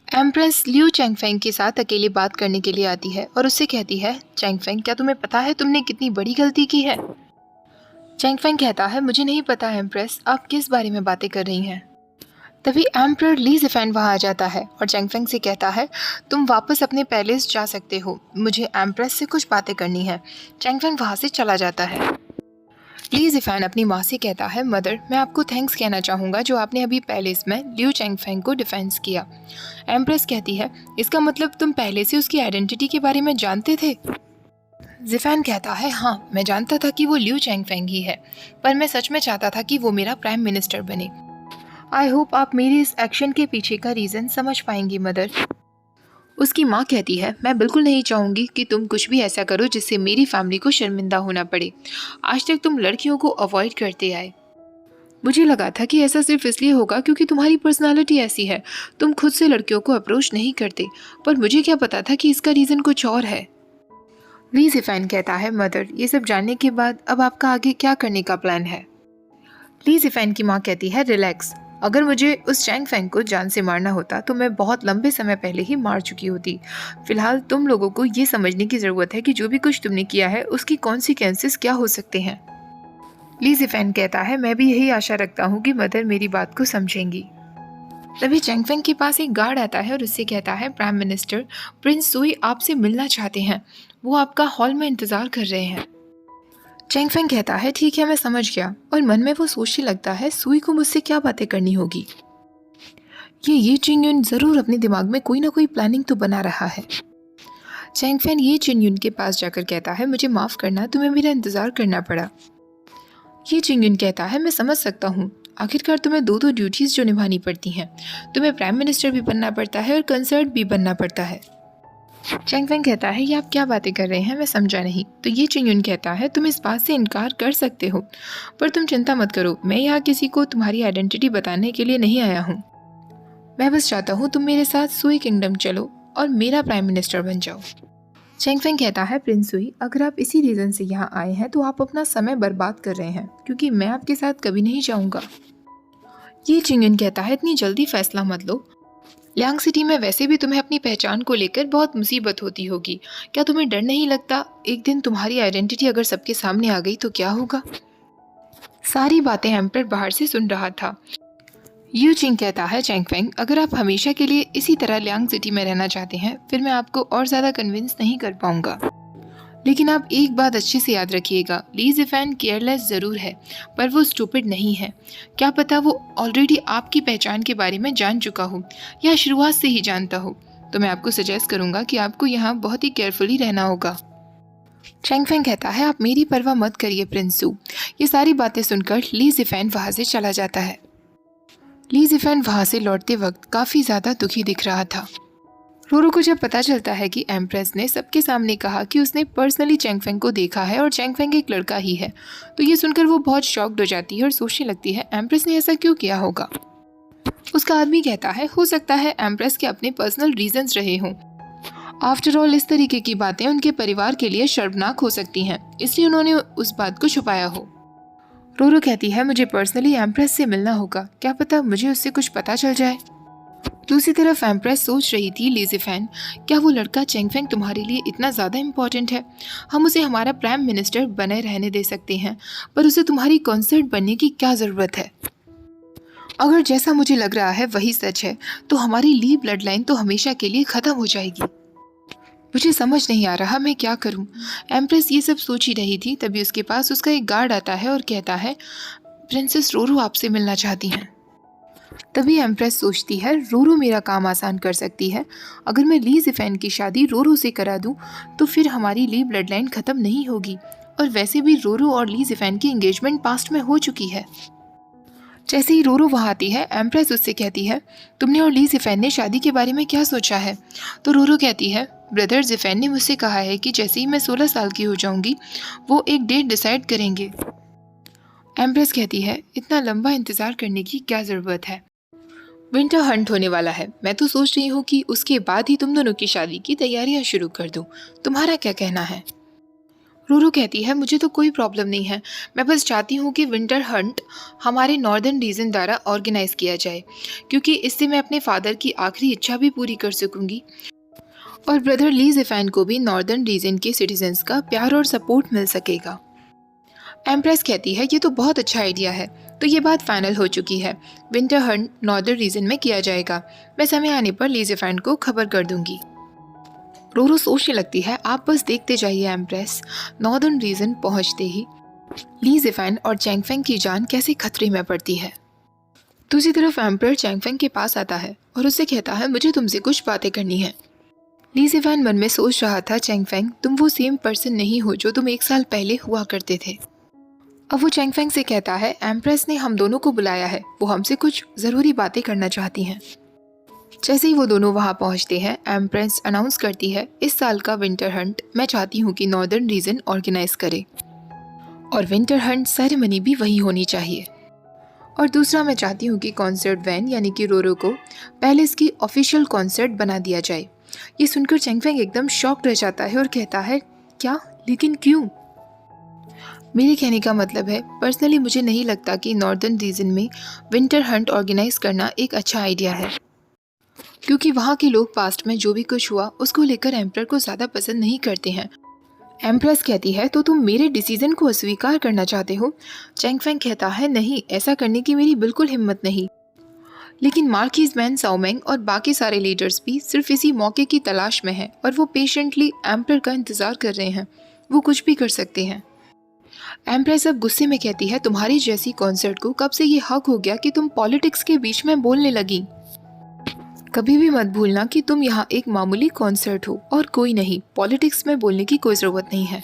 Empress लिू चैंगफेंग के साथ अकेले बात करने के लिए आती है और उससे कहती है, चैंगफेंग क्या तुम्हें पता है तुमने कितनी बड़ी गलती की है? चैंगफेंग कहता है, मुझे नहीं पता एम्प्रेस, आप किस बारे में बातें कर रही हैं? तभी एम्परर ली ज़िफ़ेन वहाँ आ जाता है और चैंगफेंग से कहता है, तुम वापस अपने पैलेस जा सकते हो, मुझे एम्प्रेस से कुछ बातें करनी है। चैंगफेंग वहाँ से चला जाता है। ली ज़िफ़ेन अपनी माँ से कहता है, मदर मैं आपको थैंक्स कहना चाहूँगा जो आपने अभी पैलेस में लिू चैंगफेंग को डिफेंस किया। एम्प्रेस कहती है, इसका मतलब तुम पहले से उसकी आइडेंटिटी के बारे में जानते थे? ज़िफ़ेन कहता है, हाँ मैं जानता था कि वो लिू चैंगफेंग ही है, पर मैं सच में चाहता था कि वो मेरा प्राइम मिनिस्टर बने। आई होप आप मेरे इस एक्शन के पीछे का रीज़न समझ पाएंगी मदर। उसकी माँ कहती है, मैं बिल्कुल नहीं चाहूँगी कि तुम कुछ भी ऐसा करो जिससे मेरी फैमिली को शर्मिंदा होना पड़े। आज तक तुम लड़कियों को अवॉइड करते आए। मुझे लगा था कि ऐसा सिर्फ इसलिए होगा क्योंकि तुम्हारी पर्सनालिटी ऐसी है, तुम खुद से लड़कियों को अप्रोच नहीं करते, पर मुझे क्या पता था कि इसका रीज़न कुछ और है। ली ज़िफ़ेन कहता है, मदर ये सब जानने के बाद अब आपका आगे क्या करने का प्लान है? ली ज़िफ़ेन की माँ कहती है, रिलैक्स, अगर मुझे उस चैंगफेंग को जान से मारना होता तो मैं बहुत लंबे समय पहले ही मार चुकी होती। फिलहाल तुम लोगों को ये समझने की ज़रूरत है कि जो भी कुछ तुमने किया है उसकी कॉन्सिक्वेंसेस क्या हो सकते हैं। ली ज़िफ़ेन कहता है, मैं भी यही आशा रखता हूँ कि मदर मेरी बात को समझेंगी। तभी चैंगफेंग के पास एक गार्ड आता है और उससे कहता है, प्राइम मिनिस्टर प्रिंस सुई आपसे मिलना चाहते हैं, वो आपका हॉल में इंतज़ार कर रहे हैं। चैंगफेंग कहता है, ठीक है मैं समझ गया, और मन में वो सोचने लगता है, सुई को मुझसे क्या बातें करनी होगी। ये चिंगयुन ज़रूर अपने दिमाग में कोई ना कोई प्लानिंग तो बना रहा है। चैंगफेन ये चिंगयुन के पास जाकर कहता है, मुझे माफ़ करना, तुम्हें मेरा इंतज़ार करना पड़ा। ये चिंगयुन कहता है, मैं समझ सकता हूँ, आखिरकार तुम्हें दो दो ड्यूटीज़ जो निभानी पड़ती हैं, तुम्हें प्राइम मिनिस्टर भी बनना पड़ता है और कंसर्ट भी बनना पड़ता है। चैंगफेंग कहता है, ये आप क्या बातें कर रहे हैं, मैं समझा नहीं। तो ये चिंगयुन कहता है, तुम इस बात से इनकार कर सकते हो, पर तुम चिंता मत करो, मैं यहाँ किसी को तुम्हारी आइडेंटिटी बताने के लिए नहीं आया हूँ। मैं बस चाहता हूँ तुम मेरे साथ सुई किंगडम चलो और मेरा प्राइम मिनिस्टर बन जाओ। चैंगफेंग कहता है, प्रिंस सुई, अगर आप इसी रीज़न से यहाँ आए हैं तो आप अपना समय बर्बाद कर रहे हैं, क्योंकि मैं आपके साथ कभी नहीं जाऊँगा। ये चिंगयुन कहता है, इतनी जल्दी फैसला मत लो, लियांग सिटी में वैसे भी तुम्हें अपनी पहचान को लेकर बहुत मुसीबत होती होगी, क्या तुम्हें डर नहीं लगता एक दिन तुम्हारी आइडेंटिटी अगर सबके सामने आ गई तो क्या होगा? सारी बातें एम्पर बाहर से सुन रहा था। यू चिंग कहता है, चैंगफेंग अगर आप हमेशा के लिए इसी तरह लियांग सिटी में रहना चाहते हैं फिर मैं आपको और ज़्यादा कन्विंस नहीं कर पाऊंगा, लेकिन आप एक बात अच्छे से याद रखिएगा, ली ज़िफ़ेन केयरलेस ज़रूर है पर वो स्टूपिड नहीं है। क्या पता वो ऑलरेडी आपकी पहचान के बारे में जान चुका हो या शुरुआत से ही जानता हो, तो मैं आपको सजेस्ट करूंगा कि आपको यहाँ बहुत ही केयरफुली रहना होगा। चैंगफेंग कहता है, आप मेरी परवाह मत करिए प्रिंस सू। ये सारी बातें सुनकर ली ज़िफ़ेन वहाँ से चला जाता है। ली ज़िफ़ेन वहाँ से लौटते वक्त काफ़ी ज़्यादा दुखी दिख रहा था। रोरो को जब पता चलता है कि एम्प्रेस ने सबके सामने कहा कि उसने पर्सनली चैंगफेंग को देखा है और चैंगफेंग एक लड़का ही है, तो ये सुनकर वो बहुत शॉक्ड हो जाती है और सोचने लगती है एम्प्रेस ने ऐसा क्यों किया होगा। उसका आदमी कहता है, हो सकता है एम्प्रेस के अपने पर्सनल रीजंस रहे हों। आफ्टर ऑल इस तरीके की बातें उनके परिवार के लिए शर्मनाक हो सकती हैं, इसलिए उन्होंने उस बात को छुपाया हो। रोरो कहती है, मुझे पर्सनली एम्प्रेस से मिलना होगा, क्या पता मुझे उससे कुछ पता चल जाए। दूसरी तरफ एम्प्रेस सोच रही थी, ली ज़िफ़ेन क्या वो लड़का चैंगफेंग तुम्हारे लिए इतना ज़्यादा इम्पोर्टेंट है? हम उसे हमारा प्राइम मिनिस्टर बने रहने दे सकते हैं, पर उसे तुम्हारी कंसर्ट बनने की क्या ज़रूरत है? अगर जैसा मुझे लग रहा है वही सच है तो हमारी ली ब्लड लाइन तो हमेशा के लिए ख़त्म हो जाएगी। मुझे समझ नहीं आ रहा मैं क्या करूं। एम्प्रेस ये सब सोच ही रही थी, तभी उसके पास उसका एक गार्ड आता है और कहता है, प्रिंसेस रोरो आपसे मिलना चाहती हैं। तभी एम्प्रेस सोचती है, रोरो मेरा काम आसान कर सकती है, अगर मैं ली ज़िफ़ेन की शादी रोरो से करा दूं तो फिर हमारी ली ब्लड लाइन ख़त्म नहीं होगी, और वैसे भी रोरो और ली ज़िफ़ेन की एंगेजमेंट पास्ट में हो चुकी है। जैसे ही रोरो वहाँ आती है एम्प्रेस उससे कहती है, तुमने और ली ज़िफ़ेन ने शादी के बारे में क्या सोचा है? तो रोरो कहती है, ब्रदर ज़िफ़ेन ने मुझसे कहा है कि जैसे ही मैं 16 साल की हो जाऊंगी वो एक डेट डिसाइड करेंगे। एम्प्रेस कहती है, इतना लंबा इंतज़ार करने की क्या ज़रूरत है? विंटर हंट होने वाला है, मैं तो सोच रही हूँ कि उसके बाद ही तुम दोनों की शादी की तैयारियां शुरू कर दूँ, तुम्हारा क्या कहना है? रूरू कहती है मुझे तो कोई प्रॉब्लम नहीं है, मैं बस चाहती हूँ कि विंटर हंट हमारे नॉर्दर्न रीजन द्वारा ऑर्गेनाइज किया जाए, क्योंकि इससे मैं अपने फादर की आखिरी इच्छा भी पूरी कर सकूंगी और ब्रदर ली ज़ेफ़ान को भी नॉर्दर्न रीजन के सिटीजन्स का प्यार और सपोर्ट मिल सकेगा। एम्प्रेस कहती है ये तो बहुत अच्छा आइडिया है, तो ये बात फाइनल हो चुकी है, विंटर हंट नॉर्दर्न रीजन में किया जाएगा। मैं समय आने पर ली ज़ेफ़ान को खबर कर दूंगी। रोरो सोचने लगती है आप बस देखते जाइए एम्प्रेस। नॉर्दर्न रीजन पहुंचते ही ली ज़ेफ़ान और चैंग फेंग की जान कैसे खतरे में पड़ती है। दूसरी तरफ एम्परर चैंग फेंग के पास आता है और उससे कहता है मुझे तुमसे कुछ बातें करनी है। ली ज़ेफ़ान मन में सोच रहा था चैंग फेंग तुम वो सेम पर्सन नहीं हो जो तुम 1 साल पहले हुआ करते थे। अब वो चैंग फेंग से कहता है एम्प्रेस ने हम दोनों को बुलाया है, वो हमसे कुछ ज़रूरी बातें करना चाहती हैं। जैसे ही वो दोनों वहाँ पहुँचते हैं एम्प्रेस अनाउंस करती है इस साल का विंटर हंट मैं चाहती हूँ कि नॉर्दर्न रीजन ऑर्गेनाइज करे और विंटर हंट सेरेमनी भी वही होनी चाहिए। और दूसरा मैं चाहती हूँ कि कॉन्सर्ट वैन यानी कि रोरो को पहले इसकी ऑफिशियल कॉन्सर्ट बना दिया जाए। ये सुनकर चैंग फेंग एकदम शॉक्ड रह जाता है और कहता है क्या, लेकिन क्यों? मेरे कहने का मतलब है पर्सनली मुझे नहीं लगता कि नॉर्दर्न रीजन में विंटर हंट ऑर्गेनाइज करना एक अच्छा आइडिया है, क्योंकि वहाँ के लोग पास्ट में जो भी कुछ हुआ उसको लेकर एम्परर को ज़्यादा पसंद नहीं करते हैं। एम्प्रेस कहती है तो तुम मेरे डिसीजन को अस्वीकार करना चाहते हो? चैंग फेंग कहता है नहीं, ऐसा करने की मेरी बिल्कुल हिम्मत नहीं, लेकिन मार्किस मैन साओमेंग और बाकी सारे लीडर्स भी सिर्फ इसी मौके की तलाश में हैं और वो पेशेंटली एम्परर का इंतज़ार कर रहे हैं, वो कुछ भी कर सकते हैं। एम्प्रेस अब गुस्से में कहती है तुम्हारी जैसी कॉन्सर्ट को कब से ये हक हो गया कि तुम पॉलिटिक्स के बीच में बोलने लगी? कभी भी मत भूलना कि तुम यहाँ एक मामूली कॉन्सर्ट हो और कोई नहीं, पॉलिटिक्स में बोलने की कोई ज़रूरत नहीं है।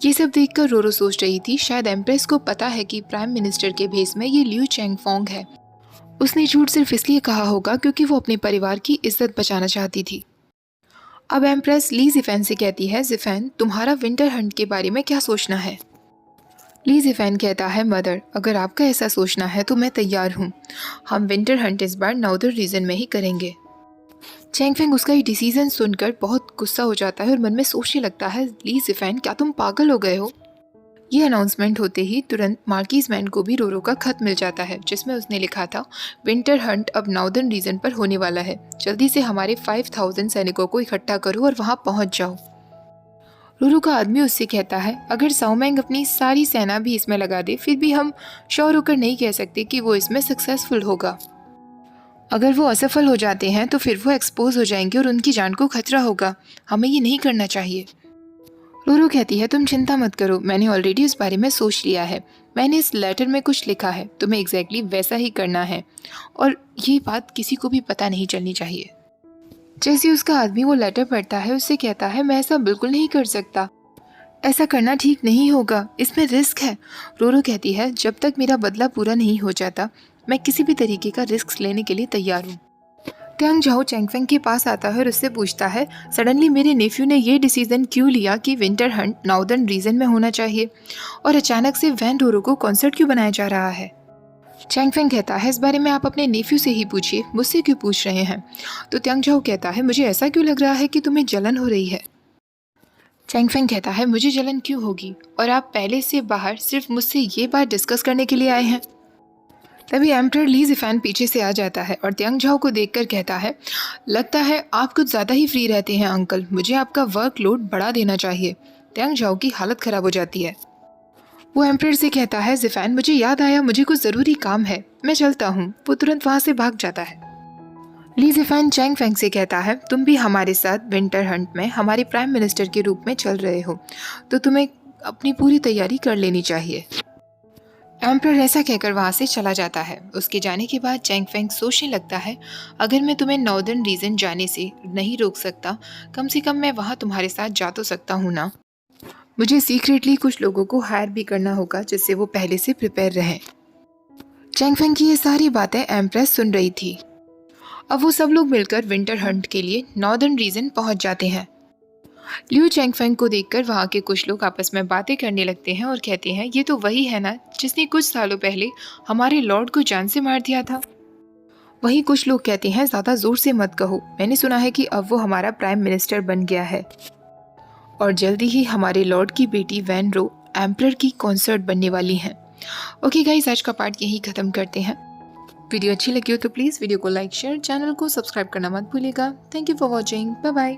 ये सब देखकर रोरो सोच रही थी शायद एम्प्रेस को पता है कि प्राइम मिनिस्टर के भेस में ये लियू चैंगफोंग है। उसने झूठ सिर्फ इसलिए कहा होगा क्योंकि वो अपने परिवार की इज्जत बचाना चाहती थी। अब एम्प्रेस ली ज़ेफ़ान से कहती है ज़ेफ़ान तुम्हारा विंटर हंट के बारे में क्या सोचना है? ली ज़ेफ़ान कहता है मदर अगर आपका ऐसा सोचना है तो मैं तैयार हूँ, हम विंटर हंट इस बार नॉर्दर्न रीजन में ही करेंगे। चैंग फेंग उसका ये डिसीजन सुनकर बहुत गुस्सा हो जाता है और मन में सोचने लगता है ली ज़ेफ़ान क्या तुम पागल हो गए हो? ये अनाउंसमेंट होते ही तुरंत मार्किस मैन को भी रोरो का खत मिल जाता है जिसमें उसने लिखा था विंटर हंट अब नॉर्दर्न रीजन पर होने वाला है, जल्दी से हमारे 5000 सैनिकों को इकट्ठा करो और वहाँ पहुँच जाओ। रोरो का आदमी उससे कहता है अगर साओमेंग अपनी सारी सेना भी इसमें लगा दे फिर भी हम श्योर होकर नहीं कह सकते कि वो इसमें सक्सेसफुल होगा। अगर वो असफल हो जाते हैं तो फिर वो एक्सपोज हो जाएंगे और उनकी जान को खतरा होगा, हमें ये नहीं करना चाहिए। रोरो कहती है तुम चिंता मत करो, मैंने ऑलरेडी इस बारे में सोच लिया है, मैंने इस लेटर में कुछ लिखा है, तुम्हें एग्जैक्टली वैसा ही करना है और ये बात किसी को भी पता नहीं चलनी चाहिए। जैसे उसका आदमी वो लेटर पढ़ता है उससे कहता है मैं ऐसा बिल्कुल नहीं कर सकता, ऐसा करना ठीक नहीं होगा, इसमें रिस्क है। रोरो कहती है जब तक मेरा बदला पूरा नहीं हो जाता मैं किसी भी तरीके का रिस्क लेने के लिए तैयार हूँ। त्यांग झाओ चैंग फेंग के पास आता है और उससे पूछता है सडनली मेरे नेफ्यू ने ये डिसीजन क्यों लिया कि विंटर हंट नॉर्दर्न रीजन में होना चाहिए और अचानक से वैन रोरो को कॉन्सर्ट क्यों बनाया जा रहा है? चैंग फेंग कहता है इस बारे में आप अपने नेफ्यू से ही पूछिए, मुझसे क्यों पूछ रहे हैं? तो त्यांग झाओ कहता है मुझे ऐसा क्यों लग रहा है कि तुम्हें जलन हो रही है? चैंग फेंग कहता है मुझे जलन क्यों होगी, और आप पहले से बाहर सिर्फ मुझसे ये बात डिस्कस करने के लिए आए हैं? तभी एम्परर ली ज़ेफ़ान पीछे से आ जाता है और त्यांग झाओ को देखकर कहता है लगता है आप कुछ ज़्यादा ही फ्री रहते हैं अंकल, मुझे आपका वर्कलोड बढ़ा देना चाहिए। त्यांग झाओ की हालत ख़राब हो जाती है। वो एम्परर से कहता है ज़ेफ़ान मुझे याद आया, मुझे कुछ ज़रूरी काम है, मैं चलता हूँ। वो तुरंत वहाँ से भाग जाता है। ली ज़ेफ़ान चैंग फेंग से कहता है तुम भी हमारे साथ विंटर हंट में हमारे प्राइम मिनिस्टर के रूप में चल रहे हो तो तुम्हें अपनी पूरी तैयारी कर लेनी चाहिए। एम्परर ऐसा कहकर वहाँ से चला जाता है। उसके जाने के बाद चैंग फेंग सोचने लगता है अगर मैं तुम्हें नॉर्दर्न रीजन जाने से नहीं रोक सकता, कम से कम मैं वहाँ तुम्हारे साथ जा तो सकता हूँ ना। मुझे सीक्रेटली कुछ लोगों को हायर भी करना होगा जिससे वो पहले से प्रिपेयर रहें। चैंग फेंग की ये सारी बातें एम्प्रेस सुन रही थी। अब वो सब लोग मिलकर विंटर हंट के लिए नॉर्दर्न रीजन पहुँच जाते हैं। लियू चैंग फेंग को देखकर वहाँ के कुछ लोग आपस में बातें करने लगते हैं और कहते हैं ये तो वही है ना जिसने कुछ सालों पहले हमारे लॉर्ड को जान से मार दिया था। वहीं कुछ लोग कहते हैं ज़्यादा ज़ोर से मत कहो, मैंने सुना है कि अब वो हमारा प्राइम मिनिस्टर बन गया है। और जल्दी ही हमारे लॉर्ड की बेटी वैन रो एम्परर की कॉन्सर्ट बनने वाली हैं। ओके गाइस, आज का पार्ट यही ख़त्म करते हैं। वीडियो अच्छी लगी हो तो प्लीज़ वीडियो को लाइक शेयर, चैनल को सब्सक्राइब करना मत भूलिएगा। Thank you for watching. Bye bye.